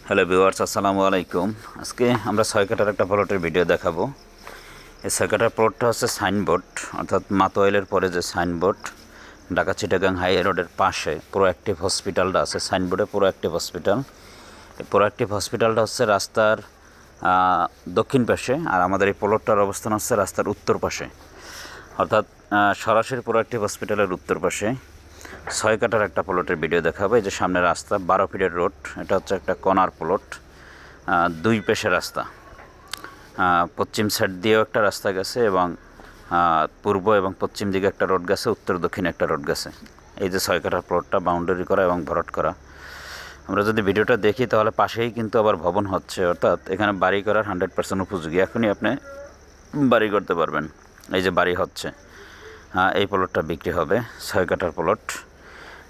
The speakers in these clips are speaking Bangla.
হ্যালো ভিউয়ার্স, আসসালামু আলাইকুম। আজকে আমরা 6 কাঠার একটা প্লটের ভিডিও দেখাবো। এই 6 কাঠার প্লটটা হচ্ছে সাইনবোর্ড, অর্থাৎ মাতোয়াইলের পরে যে সাইনবোর্ড, ঢাকা চিটাগাং হাই রোডের পাশে প্রোঅ্যাক্টিভ হসপিটালটা আছে। সাইনবোর্ডে প্রোঅ্যাক্টিভ হসপিটাল। এই প্রোঅ্যাক্টিভ হসপিটালটা হচ্ছে রাস্তার দক্ষিণ পাশে, আর আমাদের এই প্লটটার অবস্থান হচ্ছে রাস্তার উত্তর পাশে, অর্থাৎ সরাসরি প্রোঅ্যাক্টিভ হসপিটালের উত্তর পাশে 6 কাঠার একটা প্লটের ভিডিও দেখাবো। এই যে সামনে রাস্তা 12 ফিটের রোড, এটা হচ্ছে একটা কর্নার প্লট, দুই পেশে রাস্তা, পশ্চিম সাইড দিয়েও একটা রাস্তা গেছে এবং পূর্ব এবং পশ্চিম দিকে একটা রোড গেছে, উত্তর দক্ষিণে একটা রোড গেছে। এই যে 6 কাঠার প্লটটা বাউন্ডারি করা এবং ভরাট করা। আমরা যদি ভিডিওটা দেখি তাহলে পাশেই কিন্তু আবার ভবন হচ্ছে, অর্থাৎ এখানে বাড়ি করার 100% উপযোগী। এখনই আপনি বাড়ি করতে পারবেন। এই যে বাড়ি হচ্ছে, এই প্লটটা বিক্রি হবে 6 কাঠার প্লট।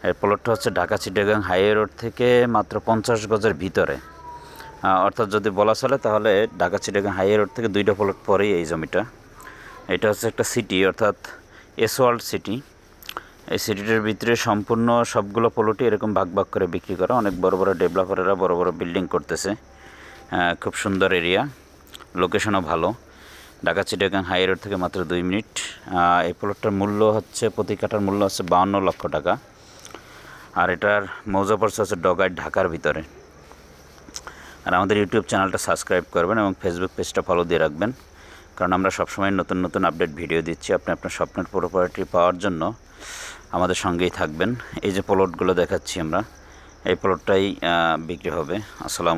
এই প্লটটা হচ্ছে ঢাকা চিটাগাং হাইওয়ে রোড থেকে মাত্র 50 গজের ভিতরে, অর্থাৎ যদি বলা চলে তাহলে ঢাকা চিটাগাং হাইওয়ে রোড থেকে 2টা প্লট পরেই এই জমিটা। এটা হচ্ছে একটা সিটি, অর্থাৎ এস ওয়ার্ল্ড সিটি। এই সিটিটার ভিতরে সম্পূর্ণ সবগুলো প্লটই এরকম ভাগ ভাগ করে বিক্রি করা। অনেক বড় বড় ডেভেলপারেরা বড় বড় বিল্ডিং করতেছে। খুব সুন্দর এরিয়া, লোকেশনও ভালো। ঢাকা চিটাগাং হাই রোড থেকে মাত্র 2 মিনিট। এই প্লটটার মূল্য হচ্ছে, প্রতি কাঠার মূল্য হচ্ছে 52 লক্ষ টাকা। আর এটার মৌজা পড়ছে হচ্ছে ডগায়, ঢাকার ভিতরে। আর আমাদের ইউটিউব চ্যানেলটা সাবস্ক্রাইব করবেন এবং ফেসবুক পেজটা ফলো দিয়ে রাখবেন, কারণ আমরা সবসময় নতুন নতুন আপডেট ভিডিও দিচ্ছি। আপনি আপনার স্বপ্নের প্রপার্টি পাওয়ার জন্য আমাদের সঙ্গেই থাকবেন। এই যে প্লটগুলো দেখাচ্ছি আমরা, এই প্লটটাই বিক্রি হবে। আসসালামু